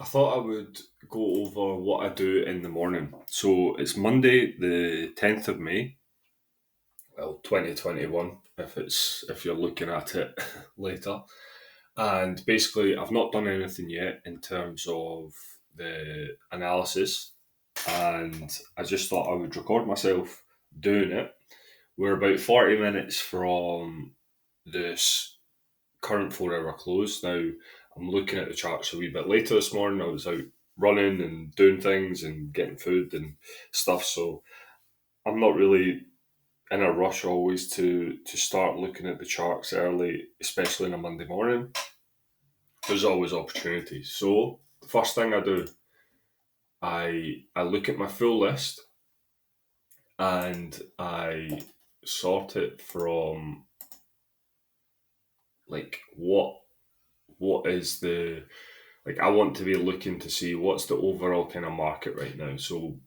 I thought I would go over what I do in the morning. So it's Monday, the 10th of May, well, 2021, if you're looking at it later. And basically, I've not done anything yet in terms of the analysis, and I just thought I would record myself doing it. We're about 40 minutes from this current 4 hour close. Now, I'm looking at the charts a wee bit later this morning. I was out running and doing things and getting food and stuff, so I'm not really in a rush always to start looking at the charts early, especially on a Monday morning. There's always opportunities. So the first thing I do, I look at my full list and I sort it from like what is the like I want to be looking to see what's the overall kind of market right now. So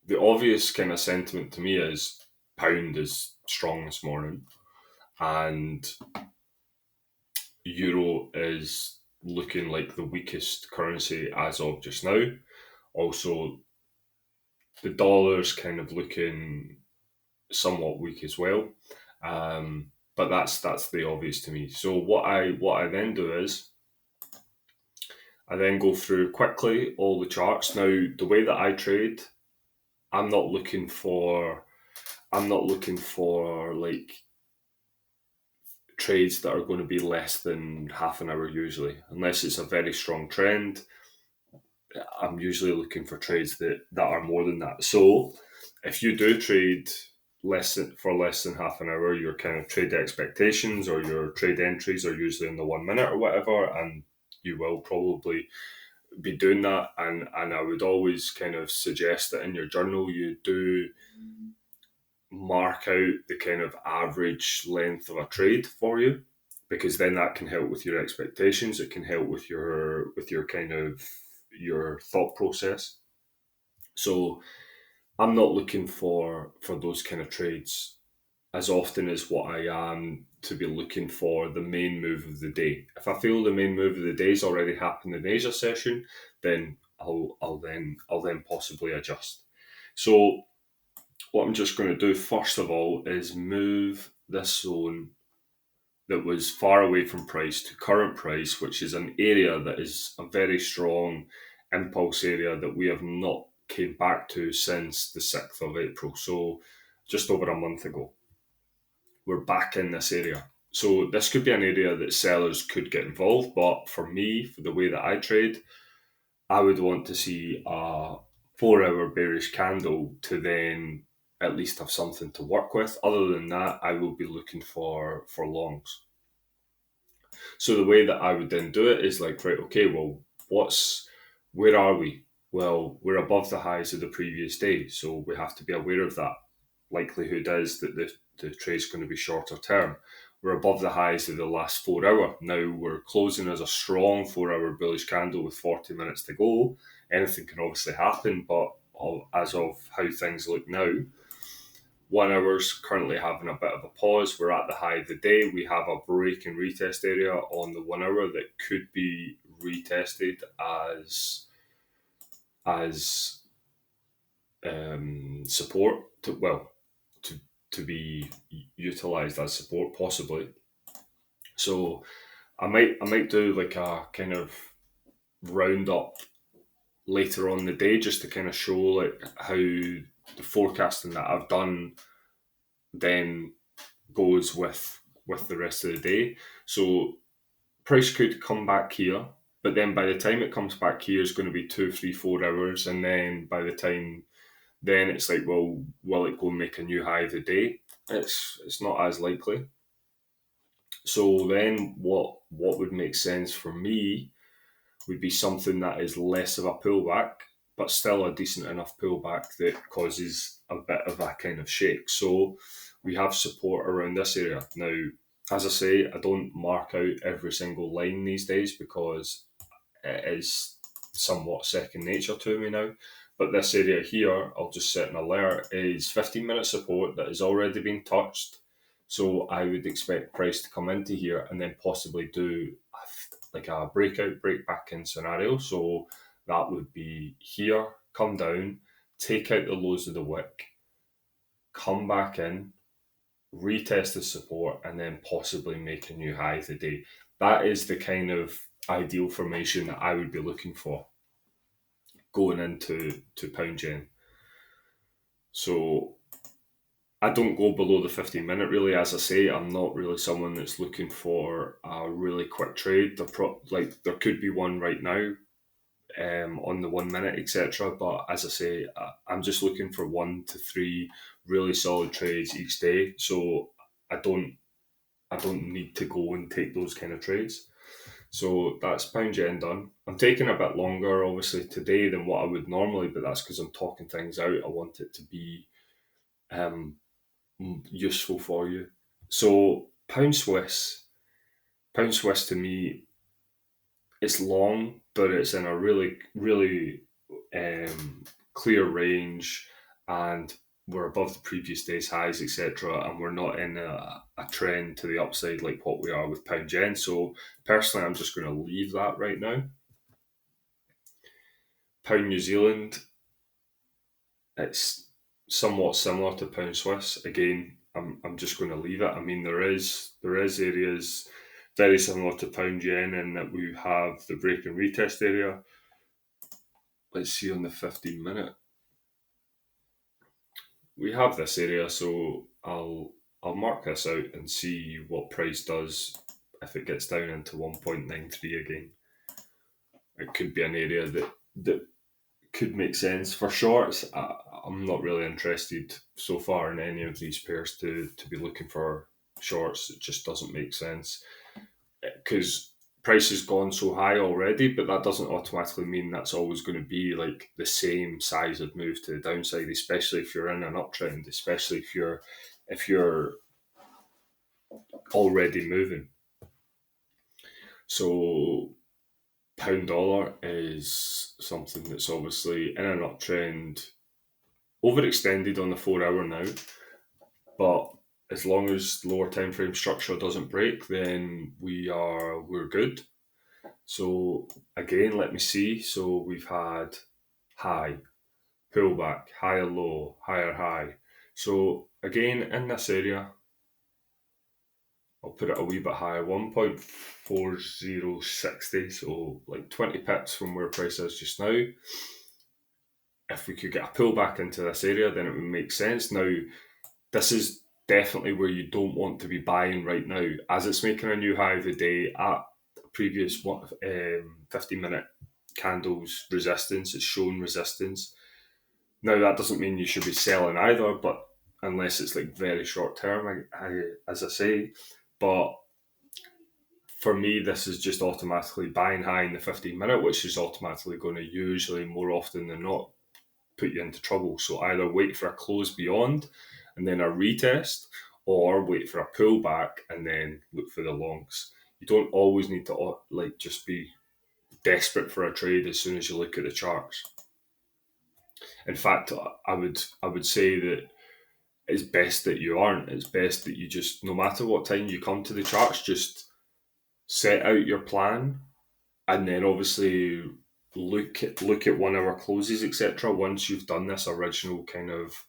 the obvious kind of sentiment to me is pound is strong this morning, and euro is looking like the weakest currency as of just now. Also, the dollar's kind of looking somewhat weak as well. But that's the obvious to me. So what I then do is I then go through quickly all the charts. Now the way that I trade, I'm not looking for I'm not looking for like trades that are going to be less than half an hour usually, unless it's a very strong trend. I'm usually looking for trades that are more than that. So if you do trade for less than half an hour, your kind of trade expectations or your trade entries are usually in the 1 minute or whatever, and you will probably be doing that. And I would always kind of suggest that in your journal you do mark out the kind of average length of a trade for you, because then that can help with your expectations. It can help with your kind of your thought process. So I'm not looking for those kind of trades as often as what I am to be looking for the main move of the day. If I feel the main move of the day's already happened in Asia session, then I'll then possibly adjust. So what I'm just going to do first of all is move this zone that was far away from price to current price, which is an area that is a very strong impulse area that we have not came back to since the 6th of April. So just over a month ago, we're back in this area. So this could be an area that sellers could get involved, but for me, for the way that I trade, I would want to see a 4 hour bearish candle to then at least have something to work with. Other than that, I will be looking for longs. So the way that I would then do it is like, right, okay, well, where are we? Well, we're above the highs of the previous day, so we have to be aware of that. Likelihood is that the trade's going to be shorter term. We're above the highs of the last 4 hour. Now we're closing as a strong 4 hour bullish candle with 40 minutes to go. Anything can obviously happen, but as of how things look now, 1 hour's currently having a bit of a pause. We're at the high of the day. We have a break and retest area on the 1 hour that could be retested as support to to be utilized as support possibly. So I might do like a kind of roundup later on in the day just to kind of show like how the forecasting that I've done then goes with the rest of the day. So price could come back here, but then by the time it comes back here, it's going to be 2, 3, 4 hours, and then by the time then it's like, well, will it go and make a new high of the day? It's not as likely. So then what would make sense for me would be something that is less of a pullback, but still a decent enough pullback that causes a bit of a kind of shake. So we have support around this area. Now, as I say, I don't mark out every single line these days because it is somewhat second nature to me now. But this area here, I'll just set an alert, is 15-minute support that has already been touched. So I would expect price to come into here and then possibly do like a breakout, break back in scenario. So that would be here, come down, take out the lows of the wick, come back in, retest the support, and then possibly make a new high of the day. That is the kind of ideal formation that I would be looking for going into pound yen. So I don't go below the 15 minute really. As I say, I'm not really someone that's looking for a really quick trade. There could be one right now on the 1 minute, etc. But as I say, I'm just looking for 1 to 3 really solid trades each day. So I don't need to go and take those kind of trades. So that's pound yen done. I'm taking a bit longer, obviously, today than what I would normally, but that's because I'm talking things out. I want it to be um, useful for you. So pound Swiss to me, it's long, but it's in a really, really clear range, and we're above the previous day's highs, etc. And we're not in a trend to the upside like what we are with pound yen. So personally, I'm just going to leave that right now. Pound New Zealand, it's somewhat similar to pound Swiss. Again, I'm just going to leave it. I mean, there is areas very similar to pound yen in that we have the break and retest area. Let's see on the 15 minute. We have this area, so I'll mark this out and see what price does if it gets down into 1.93 again. It could be an area that could make sense. For shorts, I'm not really interested so far in any of these pairs to be looking for shorts. It just doesn't make sense because price has gone so high already, but that doesn't automatically mean that's always going to be like the same size of move to the downside, especially if you're in an uptrend, especially if you're already moving. So pound dollar is something that's obviously in an uptrend, overextended on the 4 hour now, but as long as lower time frame structure doesn't break, then we're good. So again, let me see. So we've had high, pullback, higher low, higher high. So again, in this area, I'll put it a wee bit higher, 1.4060, so like 20 pips from where price is just now. If we could get a pullback into this area, then it would make sense. Now, this is definitely where you don't want to be buying right now, as it's making a new high of the day at previous 15 minute candles resistance. It's shown resistance. Now, that doesn't mean you should be selling either, but unless it's like very short term, as I say. But for me, this is just automatically buying high in the 15 minute, which is automatically going to usually more often than not put you into trouble. So either wait for a close beyond and then a retest, or wait for a pullback and then look for the longs. You don't always need to like just be desperate for a trade as soon as you look at the charts. In fact, I would say that it's best that you aren't. It's best that you just, no matter what time you come to the charts, just set out your plan, and then obviously look at 1 hour closes, etc. Once you've done this original kind of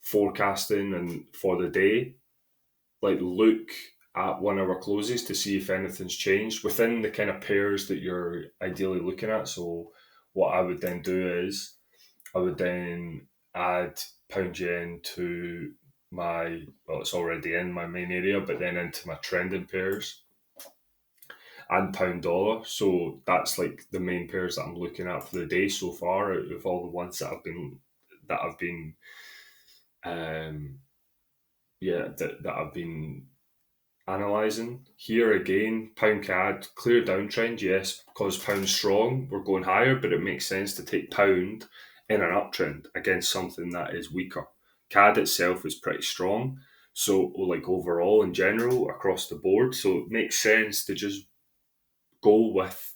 forecasting and for the day, like look at 1 hour closes to see if anything's changed within the kind of pairs that you're ideally looking at. So what I would then do is I would then add pound yen to my, well, it's already in my main area, but then into my trending pairs, and pound dollar. So that's like the main pairs that I'm looking at for the day so far, out of all the ones that I've been I've been analysing. Here again, pound CAD, clear downtrend, yes, because pound's strong, we're going higher, but it makes sense to take pound in an uptrend against something that is weaker. CAD itself is pretty strong, so like overall in general across the board, so it makes sense to just go with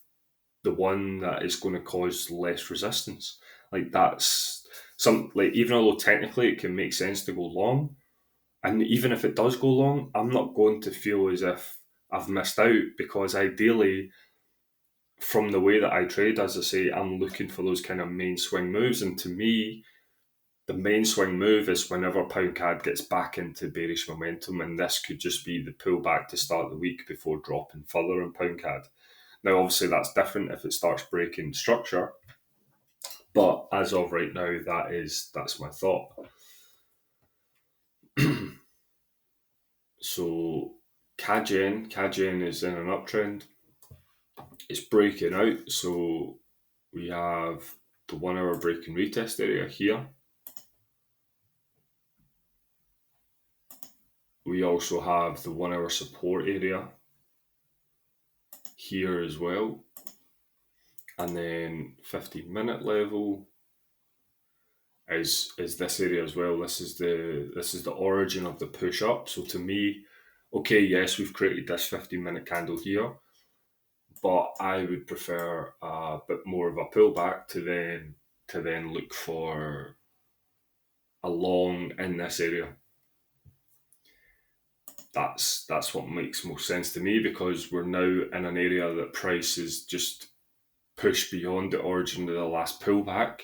the one that is going to cause less resistance. Like that's some, like, even although technically it can make sense to go long, and even if it does go long, I'm not going to feel as if I've missed out, because ideally from the way that I trade, as I say, I'm looking for those kind of main swing moves. And to me, the main swing move is whenever pound CAD gets back into bearish momentum, and this could just be the pullback to start the week before dropping further in pound CAD. Now, obviously, that's different if it starts breaking structure, but as of right now, that's my thought. So CAD Yen is in an uptrend. It's breaking out, so we have the 1 hour break and retest area here. We also have the 1 hour support area here as well. And then 15-minute level is this area as well. This is the origin of the push up. So to me, okay, yes, we've created this 15-minute candle here, but I would prefer a bit more of a pullback to then look for a long in this area. That's what makes most sense to me, because we're now in an area that price is just pushed beyond the origin of the last pullback.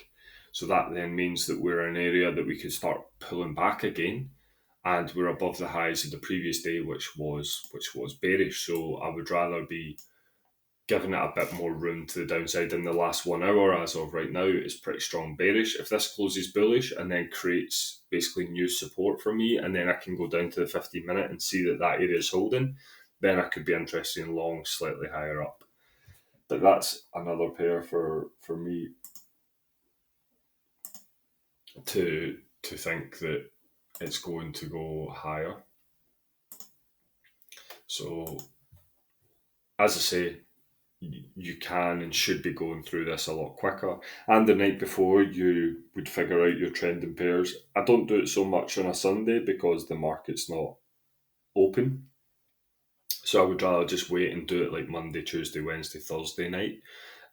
So that then means that we're in an area that we can start pulling back again, and we're above the highs of the previous day, which was bearish. So I would rather be giving it a bit more room to the downside in the last 1 hour. As of right now, it's pretty strong bearish. If this closes bullish and then creates basically new support for me, and then I can go down to the 15-minute and see that area is holding, then I could be interested in long slightly higher up. But that's another pair for me to think that it's going to go higher. So, as I say, you can and should be going through this a lot quicker. And the night before, you would figure out your trending pairs. I don't do it so much on a Sunday because the market's not open. So I would rather just wait and do it like Monday, Tuesday, Wednesday, Thursday night.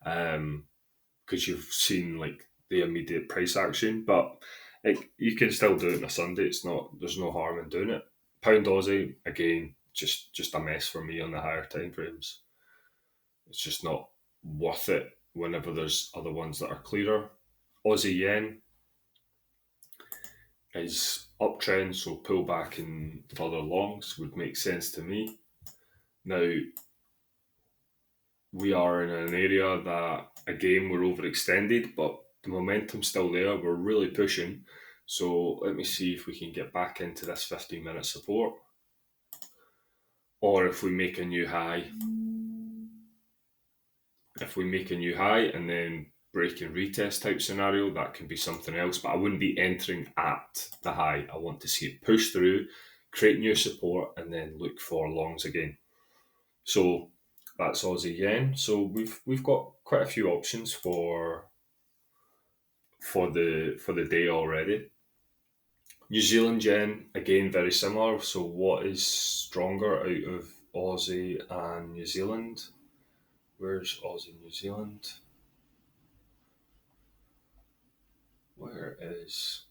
Because you've seen like the immediate price action. But you can still do it on a Sunday. There's no harm in doing it. Pound Aussie, again, just a mess for me on the higher time frames. It's just not worth it whenever there's other ones that are clearer. Aussie Yen is uptrend, so pullback in further longs would make sense to me. Now, we are in an area that, again, we're overextended, but the momentum's still there. We're really pushing. So let me see if we can get back into this 15-minute support. Or if we make a new high. If we make a new high and then break and retest type scenario, that can be something else. But I wouldn't be entering at the high. I want to see it push through, create new support, and then look for longs again. So that's Aussie Yen. So we've got quite a few options for the day already. New Zealand Yen, again, very similar. So what is stronger out of Aussie and New Zealand? Where's Aussie, New Zealand? Where is...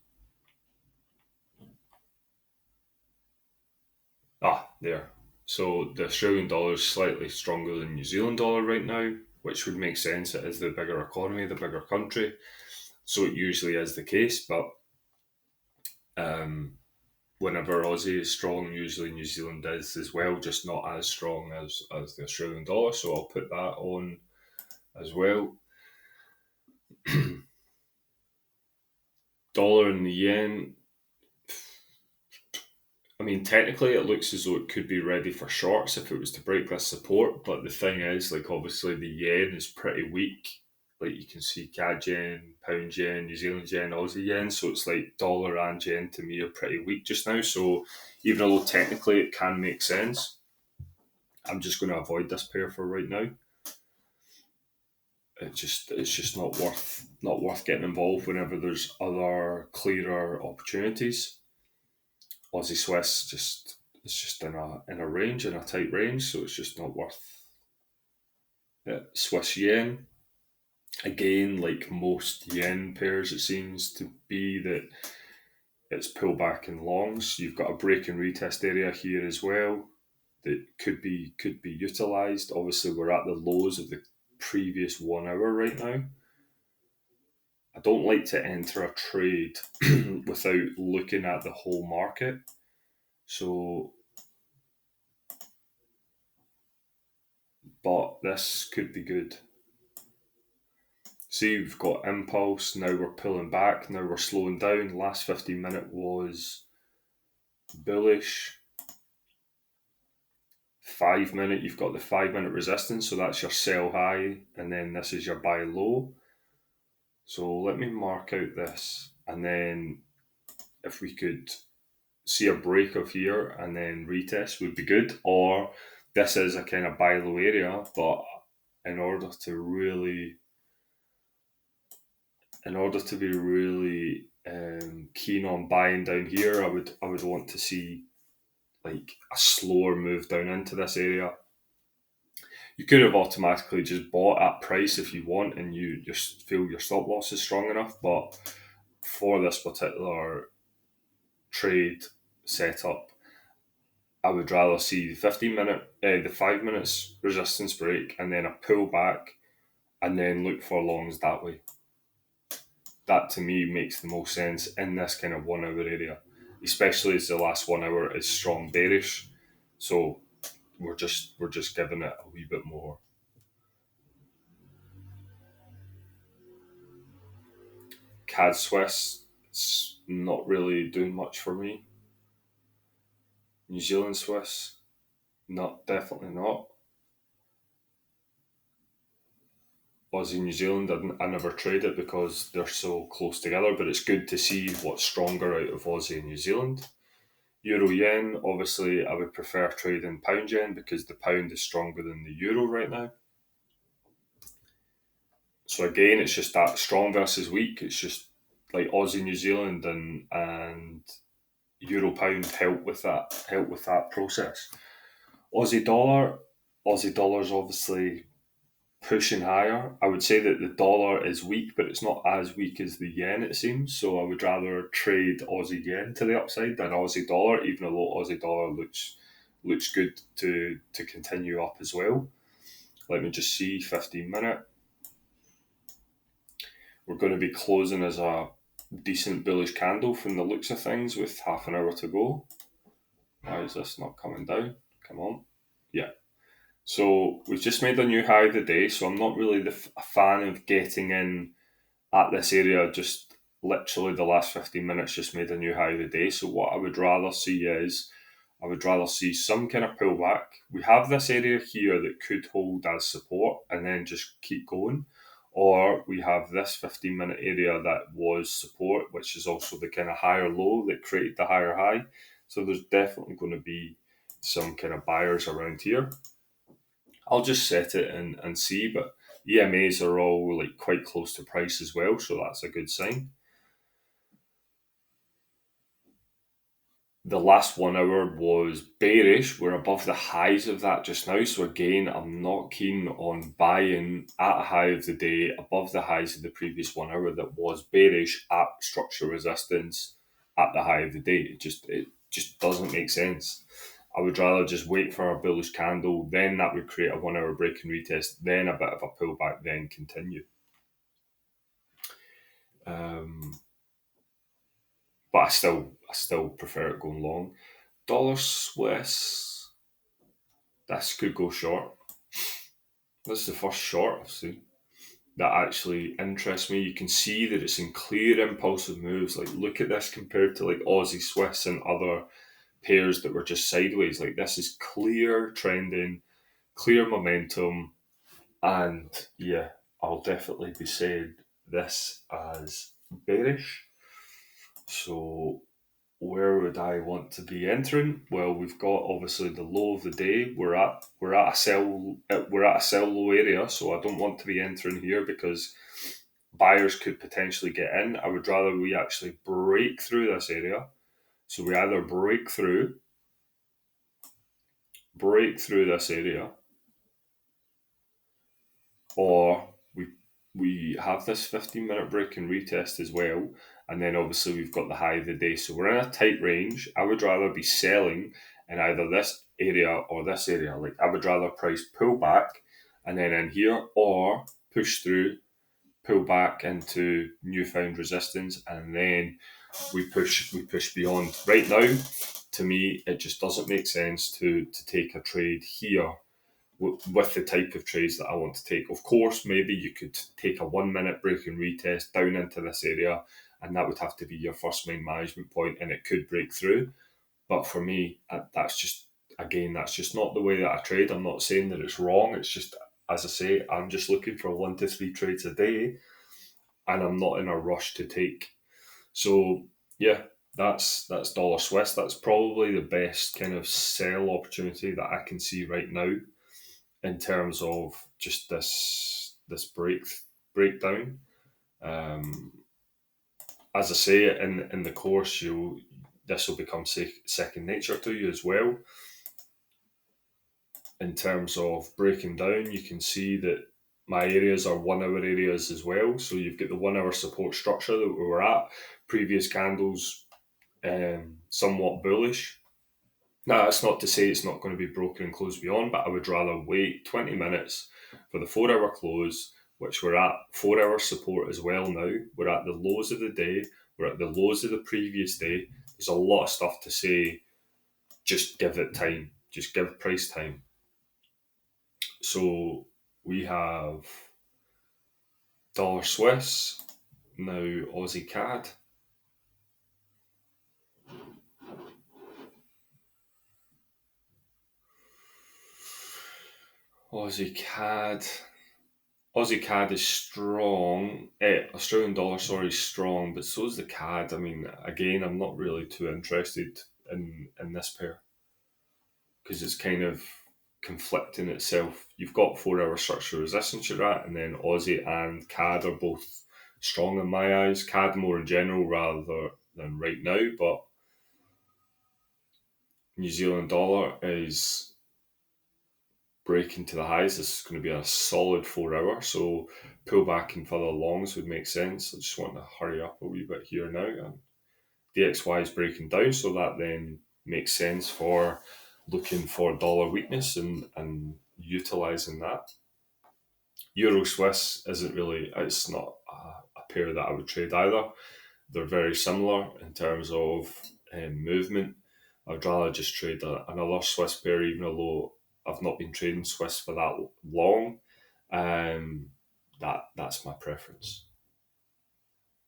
there. So the Australian dollar is slightly stronger than New Zealand dollar right now, which would make sense. It is the bigger economy, the bigger country. So it usually is the case, but whenever Aussie is strong, usually New Zealand is as well, just not as strong as the Australian dollar. So I'll put that on as well. Dollar and the yen. I mean, technically, it looks as though it could be ready for shorts if it was to break this support. But the thing is, like, obviously, the yen is pretty weak. Like, you can see CAD yen, pound yen, New Zealand yen, Aussie yen. So it's like dollar and yen to me are pretty weak just now. So even though technically it can make sense, I'm just going to avoid this pair for right now. It's just not worth getting involved whenever there's other clearer opportunities. Aussie Swiss it's just in a range, in a tight range, so it's just not worth it. Swiss yen, again, like most yen pairs, it seems to be that it's pullback in longs. You've got a break and retest area here as well that could be utilised. Obviously, we're at the lows of the previous 1 hour right now. I don't like to enter a trade without looking at the whole market. So, but this could be good. See, we've got impulse, now we're pulling back, now we're slowing down. Last 15 minute was bullish. 5 minute, you've got the 5 minute resistance, so that's your sell high, and then this is your buy low. So let me mark out this, and then if we could see a break of here and then retest would be good. Or this is a kind of buy low area, but in order to be really keen on buying down here, I would want to see like a slower move down into this area. You could have automatically just bought at price if you want, and you just feel your stop loss is strong enough. But for this particular trade setup, I would rather see the 15 minute, the 5 minutes resistance break, and then a pullback, and then look for longs that way. That to me makes the most sense in this kind of 1 hour area, especially as the last 1 hour is strong bearish. So we're just giving it a wee bit more. CAD Swiss, it's not really doing much for me. New Zealand Swiss, definitely not. Aussie New Zealand, I never trade it because they're so close together, but it's good to see what's stronger out of Aussie and New Zealand. Euro yen, obviously, I would prefer trading pound yen because the pound is stronger than the euro right now. So again, it's just that strong versus weak. It's just like Aussie New Zealand and Euro pound help with that process. Aussie dollar's obviously pushing higher. I would say that the dollar is weak, but it's not as weak as the yen, it seems. So I would rather trade Aussie yen to the upside than Aussie dollar, even though Aussie dollar looks good to continue up as well. Let me just see 15 minute. We're going to be closing as a decent bullish candle from the looks of things with half an hour to go. Why is this not coming down? Come on. Yeah. So we've just made a new high of the day, so I'm not really a fan of getting in at this area. Just literally the last 15 minutes just made a new high of the day. So what I would rather see is, I would rather see some kind of pullback. We have this area here that could hold as support and then just keep going. Or we have this 15 minute area that was support, which is also the kind of higher low that created the higher high. So there's definitely going to be some kind of buyers around here. I'll just set it and see, but EMAs are all like quite close to price as well, so that's a good sign. The last 1 hour was bearish. We're above the highs of that just now, so again, I'm not keen on buying at a high of the day above the highs of the previous 1 hour that was bearish at structural resistance at the high of the day. It just doesn't make sense. I would rather just wait for a bullish candle, then that would create a 1 hour break and retest, then a bit of a pullback, then continue. But I still prefer it going long. Dollar Swiss, this could go short. This is the first short I've seen that actually interests me. You can see that it's in clear impulsive moves. Like, look at this compared to like Aussie Swiss and other pairs that were just sideways. Like, this is clear trending, clear momentum, and yeah, I'll definitely be saying this as bearish. So where would I want to be entering? Well, we've got obviously the low of the day. We're at a sell low area, so I don't want to be entering here because buyers could potentially get in. I would rather we actually break through this area. So we either break through this area, or we have this 15-minute break and retest as well, and then obviously we've got the high of the day. So we're in a tight range. I would rather be selling in either this area or this area. Like, I would rather price pull back and then in here, or push through, pull back into newfound resistance, and then we push beyond. Right now, to me, it just doesn't make sense to take a trade here with the type of trades that I want to take. Of course, maybe you could take a 1 minute break and retest down into this area, and that would have to be your first main management point, and it could break through. But for me, that's just, again, that's just not the way that I trade. I'm not saying that it's wrong. It's just, as I say, I'm just looking for 1 to 3 trades a day, and I'm not in a rush to take. So yeah, that's dollar Swiss. That's probably the best kind of sell opportunity that I can see right now in terms of just this breakdown. Um, as I say, in the course, this will become second nature to you as well. In terms of breaking down, you can see that my areas are 1 hour areas as well. So you've got the 1 hour support structure that we were at. Previous candles, somewhat bullish. Now, that's not to say it's not going to be broken and closed beyond, but I would rather wait 20 minutes for the 4 hour close, which we're at 4 hour support as well now. We're at the lows of the day, we're at the lows of the previous day. There's a lot of stuff to say. Just give it time, just give price time. So we have dollar Swiss, now Aussie CAD. Aussie CAD. Aussie CAD is strong. Australian dollar, sorry, is strong, but so is the CAD. I mean, again, I'm not really too interested in this pair because it's kind of conflicting itself. You've got 4 hour structural resistance you're at, and then Aussie and CAD are both strong in my eyes. CAD more in general rather than right now, but New Zealand dollar is breaking to the highs. This is going to be a solid 4 hour, so pull back in further longs would make sense. I just want to hurry up a wee bit here now. And DXY is breaking down, so that then makes sense for looking for dollar weakness and utilizing that. Euro Swiss isn't really, it's not a pair that I would trade either. They're very similar in terms of movement. I'd rather just trade another Swiss pair, even though I've not been trading Swiss for that long. That's my preference.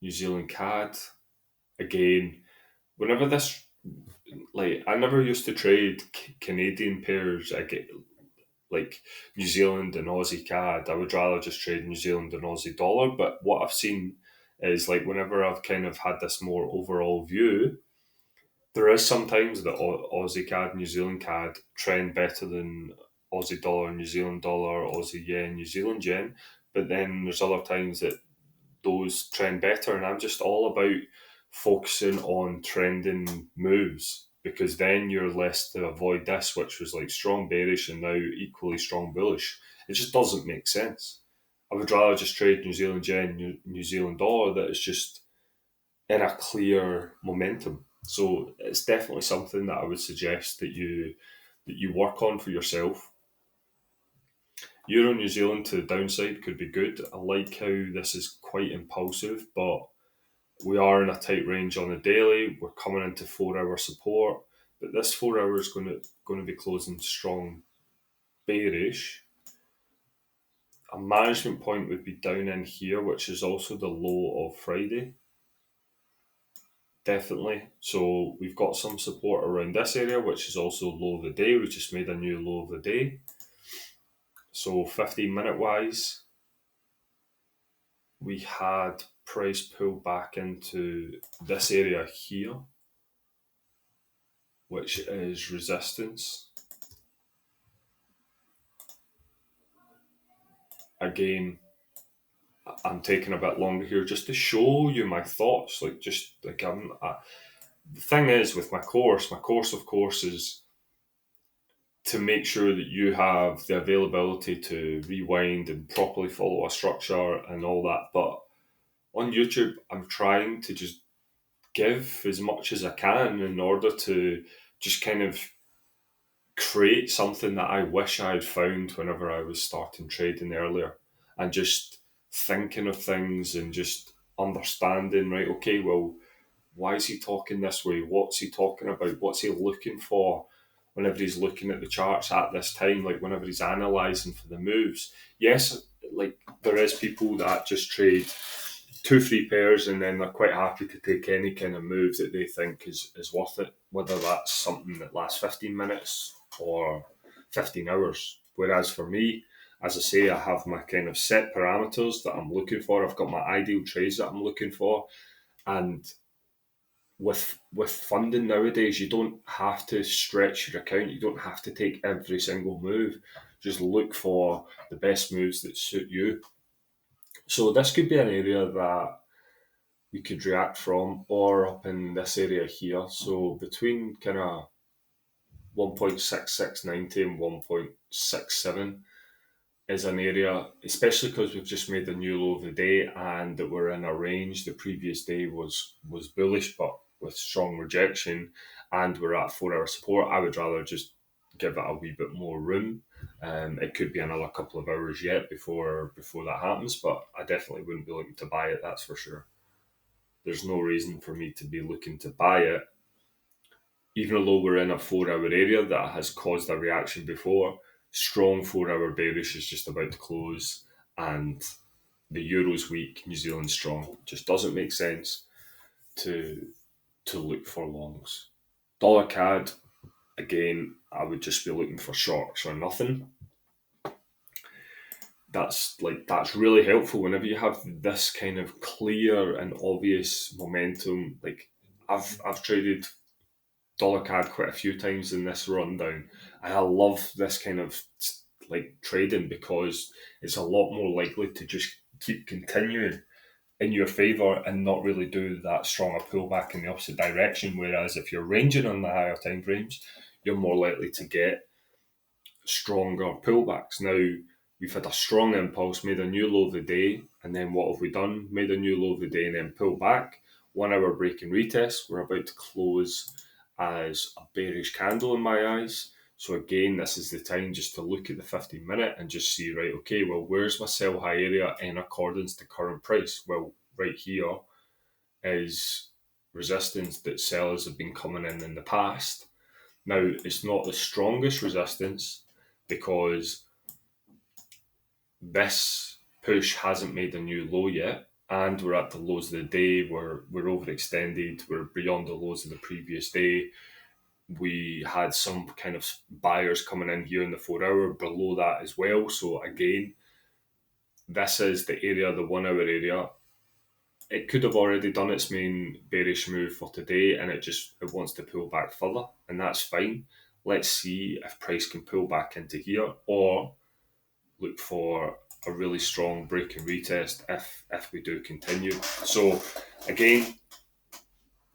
New Zealand CAD, again, whenever this, like, I never used to trade Canadian pairs. I get like New Zealand and Aussie CAD. I would rather just trade New Zealand and Aussie dollar. But what I've seen is, like, whenever I've kind of had this more overall view, there is sometimes that Aussie CAD, New Zealand CAD trend better than Aussie dollar, New Zealand dollar, Aussie yen, New Zealand yen. But then there's other times that those trend better, and I'm just all about focusing on trending moves, because then you're less to avoid this, which was like strong bearish and now equally strong bullish. It just doesn't make sense. I would rather just trade New Zealand yen, New Zealand dollar that is just in a clear momentum. So it's definitely something that I would suggest that you work on for yourself. Euro New Zealand to the downside could be good. I like how this is quite impulsive, but we are in a tight range on the daily. We're coming into 4 hour support, but this 4 hour is going to be closing strong bearish. A management point would be down in here, which is also the low of Friday. Definitely. So we've got some support around this area, which is also low of the day. We just made a new low of the day. So 15-minute wise, we had price pull back into this area here, which is resistance. Again, I'm taking a bit longer here just to show you my thoughts. Like, just like the thing is with my course of course is to make sure that you have the availability to rewind and properly follow a structure and all that. But on YouTube, I'm trying to just give as much as I can in order to just kind of create something that I wish I had found whenever I was starting trading earlier, and just thinking of things and just understanding, right, okay, well, why is he talking this way? What's he talking about? What's he looking for whenever he's looking at the charts at this time? Like whenever he's analysing for the moves. Yes, like there is people that just trade two, three pairs and then they're quite happy to take any kind of move that they think is worth it, whether that's something that lasts 15 minutes or 15 hours. Whereas for me, as I say, I have my kind of set parameters that I'm looking for. I've got my ideal trades that I'm looking for. And with funding nowadays, you don't have to stretch your account. You don't have to take every single move. Just look for the best moves that suit you. So this could be an area that we could react from, or up in this area here. So between kind of 1.6690 and 1.67 is an area, especially because we've just made a new low of the day and that we're in a range. The previous day was bullish, but with strong rejection, and we're at 4 hour support. I would rather just give it a wee bit more room. It could be another couple of hours yet before that happens, but I definitely wouldn't be looking to buy it. That's for sure. There's no reason for me to be looking to buy it, even though we're in a 4 hour area that has caused a reaction before. Strong 4 hour bearish is just about to close, and the Euro's weak, New Zealand strong. Just doesn't make sense to look for longs. Dollar CAD, again, I would just be looking for shorts or nothing. That's really helpful whenever you have this kind of clear and obvious momentum. Like I've traded dollar CAD quite a few times in this rundown, and I love this kind of like trading because it's a lot more likely to just keep continuing in your favour and not really do that stronger pullback in the opposite direction. Whereas if you're ranging on the higher time frames, you're more likely to get stronger pullbacks. Now, we've had a strong impulse, made a new low of the day, and then what have we done? Made a new low of the day and then pull back. 1 hour break and retest. We're about to close as a bearish candle in my eyes. So again, this is the time just to look at the 15-minute and just see, right, okay, well, where's my sell high area in accordance to current price? Well, right here is resistance that sellers have been coming in the past. Now, it's not the strongest resistance because this push hasn't made a new low yet, and we're at the lows of the day. We're overextended. We're beyond the lows of the previous day. We had some kind of buyers coming in here in the 4 hour below that as well. So again, this is the area, the 1 hour area. It could have already done its main bearish move for today, and it wants to pull back further, and that's fine. Let's see if price can pull back into here, or look for a really strong break and retest if we do continue. So again,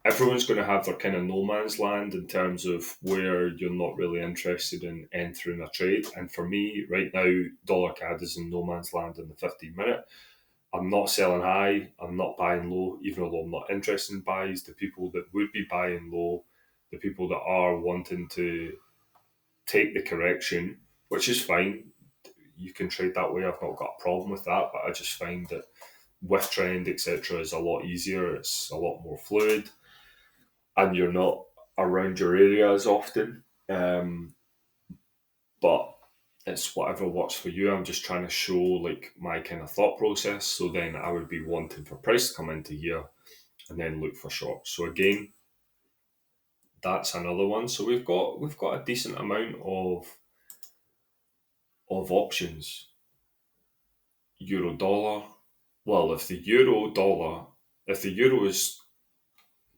everyone's going to have their kind of no man's land in terms of where you're not really interested in entering a trade. And for me, right now, dollar CAD is in no man's land in the 15-minute. I'm not selling high, I'm not buying low, even though I'm not interested in buys. The people that would be buying low, the people that are wanting to take the correction, which is fine. You can trade that way. I've not got a problem with that, but I just find that with trend, etc., is a lot easier. It's a lot more fluid, and you're not around your area as often. But it's whatever works for you. I'm just trying to show like my kind of thought process. So then I would be wanting for price to come into here and then look for shorts. So again, that's another one. So we've got a decent amount of options. Euro dollar. Well, if the euro is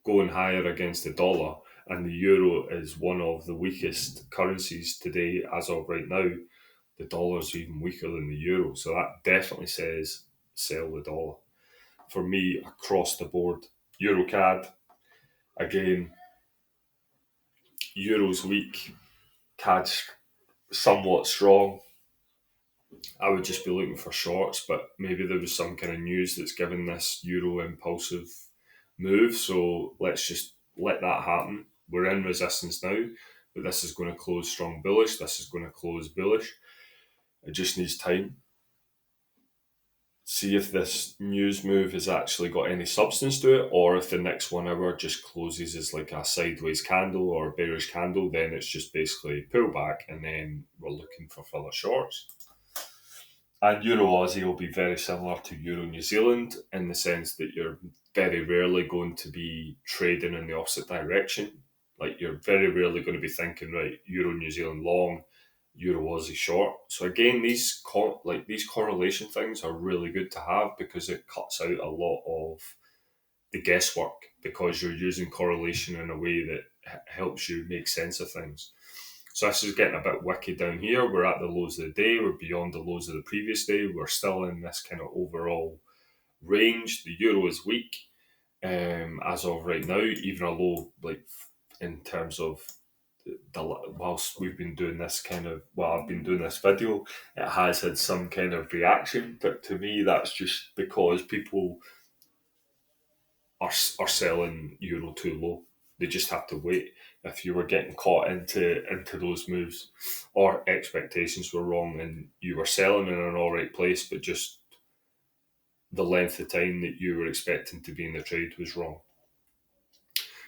going higher against the dollar, and the euro is one of the weakest currencies today as of right now, the dollar's even weaker than the euro. So that definitely says sell the dollar. For me, across the board, Euro CAD, again, euro's weak, CAD's somewhat strong. I would just be looking for shorts, but maybe there was some kind of news that's given this euro impulsive move. So let's just let that happen. We're in resistance now. that this is going to close strong bullish, this is going to close bullish. It just needs time. See if this news move has actually got any substance to it, or if the next 1 hour just closes as like a sideways candle or a bearish candle, then it's just basically pullback, and then we're looking for further shorts. And Euro Aussie will be very similar to Euro New Zealand in the sense that you're very rarely going to be trading in the opposite direction. Like, you're very rarely going to be thinking, right, Euro New Zealand long, Euro Aussie short. So again, these correlation things are really good to have, because it cuts out a lot of the guesswork, because you're using correlation in a way that helps you make sense of things. So this is getting a bit wicked down here. We're at the lows of the day. We're beyond the lows of the previous day. We're still in this kind of overall range. The euro is weak as of right now. Even a low, like in terms of whilst we've been doing this I've been doing this video, it has had some kind of reaction. But to me, that's just because people are selling euro too low. They just have to wait. If you were getting caught into those moves, or expectations were wrong and you were selling in an all right place, but just the length of time that you were expecting to be in the trade was wrong.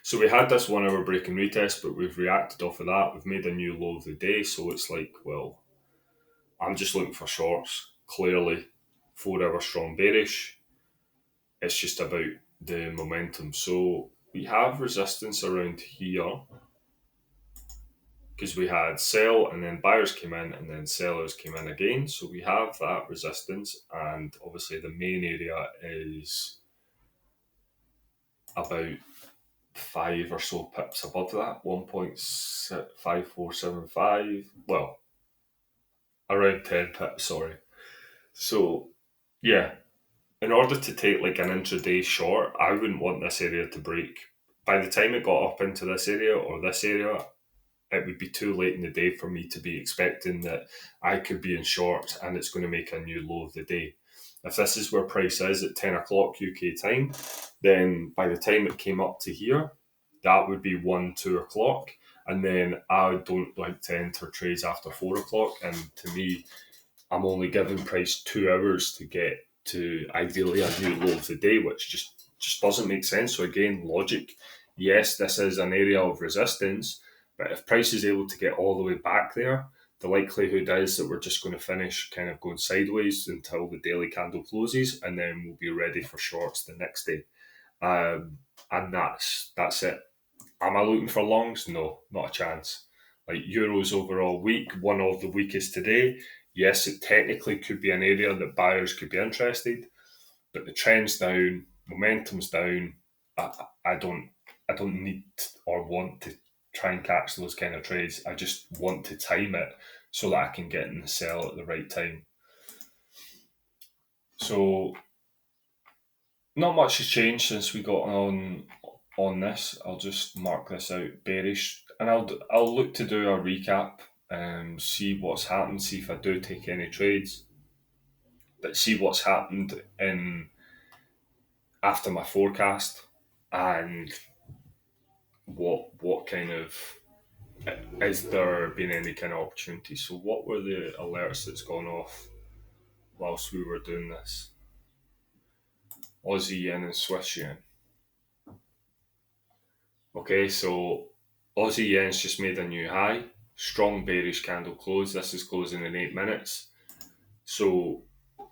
So we had this 1 hour break and retest, but we've reacted off of that. We've made a new low of the day. So it's like, well, I'm just looking for shorts. Clearly, 4 hour strong bearish. It's just about the momentum. So we have resistance around here, because we had sell and then buyers came in and then sellers came in again. So we have that resistance, and obviously the main area is about 5 or so pips above that, 1.5475. Well, around 10 pips, sorry. So yeah, in order to take like an intraday short, I wouldn't want this area to break. By the time it got up into this area or this area, it would be too late in the day for me to be expecting that I could be in short and it's going to make a new low of the day. If this is where price is at 10 o'clock UK time, then by the time it came up to here, that would be 1, 2 o'clock. And then I don't like to enter trades after 4 o'clock. And to me, I'm only giving price 2 hours to get to ideally a new low of the day, which just doesn't make sense. So again, logic. Yes, this is an area of resistance, but if price is able to get all the way back there, the likelihood is that we're just going to finish kind of going sideways until the daily candle closes, and then we'll be ready for shorts the next day. And that's it. Am I looking for longs? No, not a chance. Like, Euro's overall weak, one of the weakest today. Yes, it technically could be an area that buyers could be interested, but the trend's down, momentum's down. I don't need or want to try and catch those kind of trades. I just want to time it so that I can get in the sell at the right time. So not much has changed since we got on this. I'll just mark this out bearish, and I'll look to do a recap and see what's happened, see if I do take any trades, but see what's happened in after my forecast, and what kind of, is there been any kind of opportunity. So what were the alerts that's gone off whilst we were doing this? Aussie yen and Swiss yen. Okay, so Aussie yen's just made a new high. Strong bearish candle close. This is closing in 8 minutes. So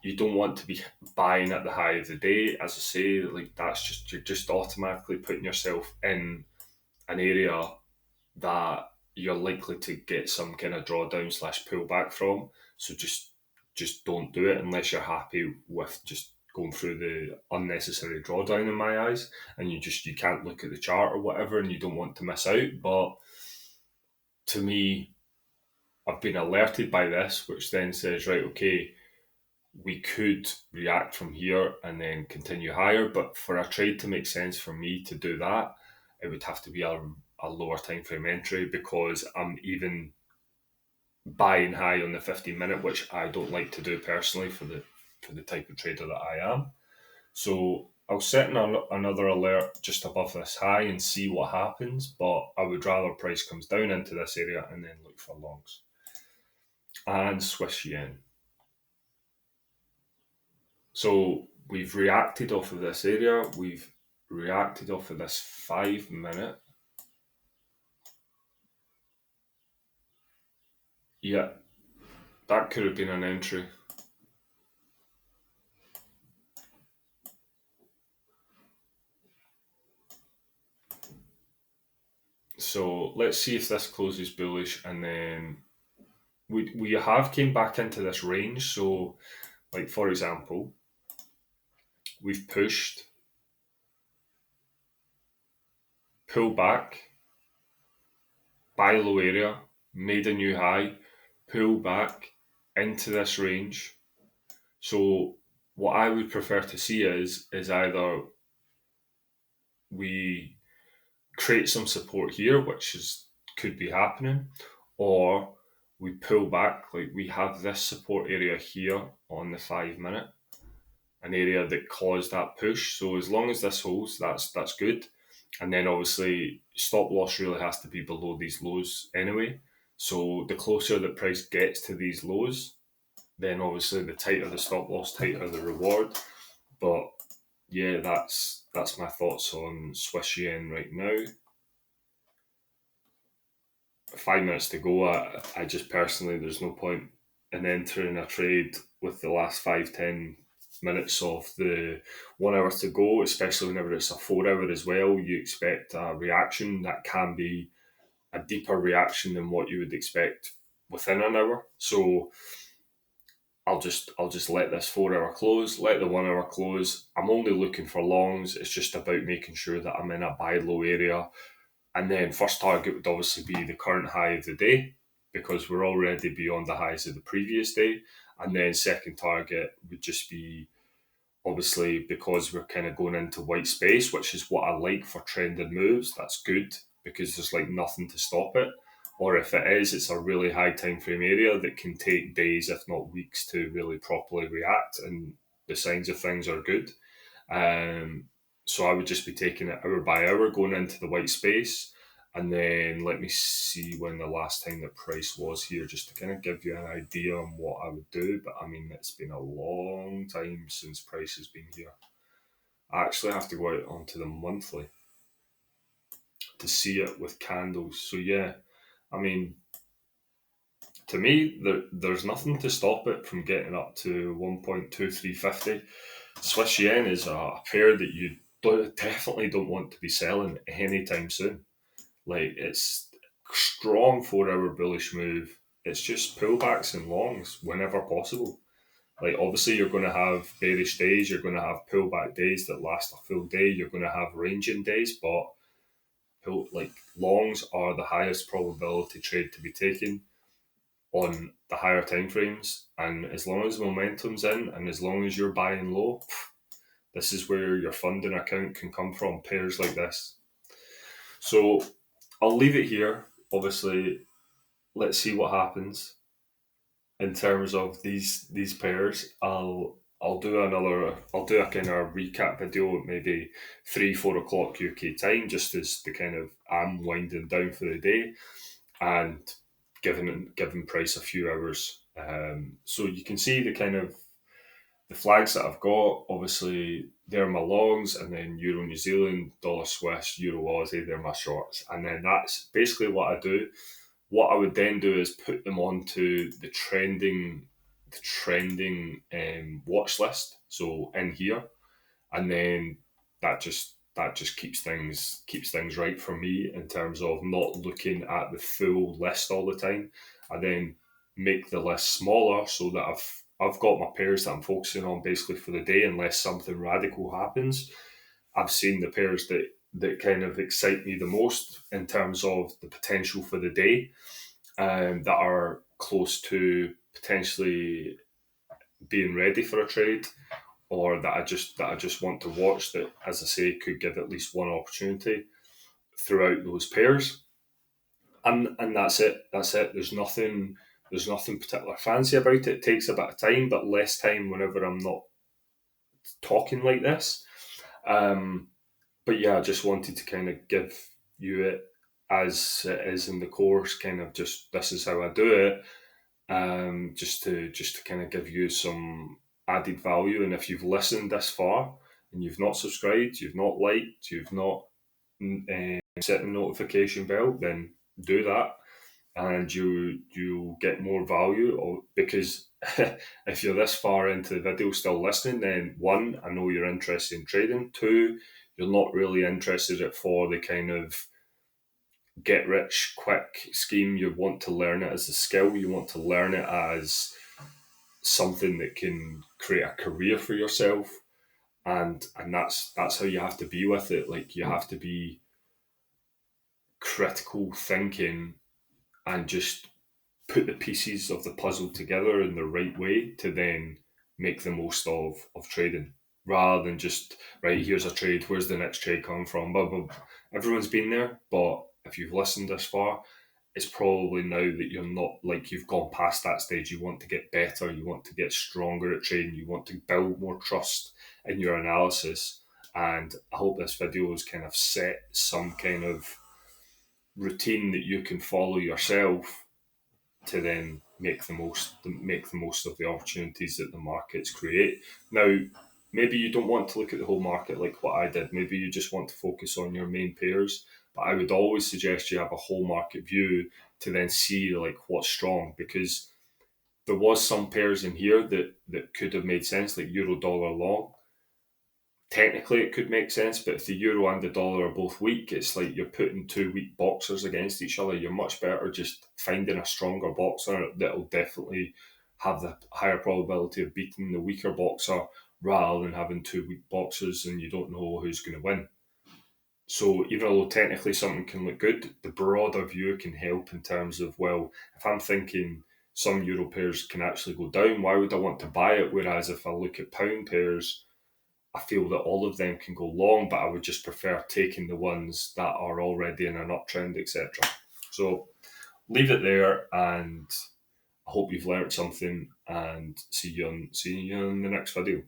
you don't want to be buying at the high of the day. As I say, like, that's just, you're just automatically putting yourself in an area that you're likely to get some kind of drawdown / pullback from. So just don't do it unless you're happy with just going through the unnecessary drawdown, in my eyes, and you can't look at the chart or whatever, and you don't want to miss out. But to me, I've been alerted by this, which then says, right, okay, we could react from here and then continue higher. But for a trade to make sense for me to do that, it would have to be a lower time frame entry, because I'm even buying high on the 15-minute, which I don't like to do personally for the type of trader that I am. So I'll set another alert just above this high and see what happens, but I would rather price comes down into this area and then look for longs. And Swiss yen. So we've reacted off of this area, we've reacted off of this 5 minute. Yeah, that could have been an entry. So let's see if this closes bullish, and then we have came back into this range. So, like for example, we've pushed, pull back, buy low area, made a new high, pull back into this range. So what I would prefer to see is either we create some support here, which is could be happening, or we pull back. Like we have this support area here on the 5 minute, an area that caused that push. So as long as this holds, that's good. And then obviously stop loss really has to be below these lows anyway. So the closer the price gets to these lows, then obviously the tighter the stop loss, tighter the reward. But yeah, that's my thoughts on Swiss yen right now. 5 minutes to go. I just personally, there's no point in entering a trade with the last 5-10 minutes of the 1 hour to go, especially whenever it's a 4 hour as well. You expect a reaction that can be a deeper reaction than what you would expect within an hour. So I'll just let this 4 hour close, let the 1 hour close. I'm only looking for longs. It's just about making sure that I'm in a buy low area. And then first target would obviously be the current high of the day, because we're already beyond the highs of the previous day. And then second target would just be obviously because we're kind of going into white space, which is what I like for trending moves. That's good because there's like nothing to stop it. Or if it is, it's a really high time frame area that can take days, if not weeks, to really properly react, and the signs of things are good. So I would just be taking it hour by hour going into the white space. And then let me see when the last time the price was here, just to kind of give you an idea on what I would do. But I mean, it's been a long time since price has been here. I actually have to go out onto the monthly to see it with candles. So yeah, I mean, to me, there's nothing to stop it from getting up to 1.2350. Swiss yen is a pair that you definitely don't want to be selling anytime soon. Like it's strong 4 hour bullish move. It's just pullbacks and longs whenever possible. Like obviously you're going to have bearish days, you're going to have pullback days that last a full day, you're going to have ranging days, but like longs are the highest probability trade to be taken on the higher time frames. And as long as momentum's in and as long as you're buying low, this is where your funding account can come from, pairs like this. So I'll leave it here. Obviously, let's see what happens in terms of these pairs. I'll do a kind of recap video at maybe 3-4 o'clock UK time, just as the kind of I'm winding down for the day and giving price a few hours. So you can see the kind of the flags that I've got. Obviously, they're my longs, and then Euro New Zealand, Dollar Swiss, Euro Aussie, they're my shorts. And then that's basically what I do. What I would then do is put them onto the trending watch list. So in here, and then that just keeps things right for me in terms of not looking at the full list all the time. I then make the list smaller so that I've got my pairs that I'm focusing on basically for the day, unless something radical happens. I've seen the pairs that kind of excite me the most in terms of the potential for the day, that are close to potentially being ready for a trade, or that I just want to watch, that, as I say, could give at least one opportunity throughout those pairs. And that's it. That's it. There's nothing particular fancy about it. It takes a bit of time, but less time whenever I'm not talking like this. But yeah, I just wanted to kind of give you it as it is in the course, kind of just this is how I do it, just to kind of give you some added value. And if you've listened this far and you've not subscribed, you've not liked, you've not set the notification bell, then do that, and you get more value. Or because if you're this far into the video still listening, then one, I know you're interested in trading. Two, you're not really interested in it for the kind of get rich quick scheme. You want to learn it as a skill. You want to learn it as something that can create a career for yourself. And that's how you have to be with it. Like, you have to be critical thinking and just put the pieces of the puzzle together in the right way to then make the most of trading, rather than just, right, here's a trade, where's the next trade coming from, blah, blah, blah. Everyone's been there, but if you've listened this far, it's probably now that you're not, like, you've gone past that stage. You want to get better, you want to get stronger at trading, you want to build more trust in your analysis. And I hope this video has kind of set some kind of routine that you can follow yourself to then make the most of the opportunities that the markets create. Now, maybe you don't want to look at the whole market like what I did. Maybe you just want to focus on your main pairs. But I would always suggest you have a whole market view to then see like what's strong, because there was some pairs in here that could have made sense, like euro dollar long. Technically it could make sense, but if the euro and the dollar are both weak, it's like you're putting two weak boxers against each other. You're much better just finding a stronger boxer that'll definitely have the higher probability of beating the weaker boxer, rather than having two weak boxers and you don't know who's going to win. So even though technically something can look good, the broader view can help in terms of, well, if I'm thinking some euro pairs can actually go down, why would I want to buy it? Whereas if I look at pound pairs, I feel that all of them can go long, but I would just prefer taking the ones that are already in an uptrend, etc. So leave it there, and I hope you've learned something, and see you on the next video.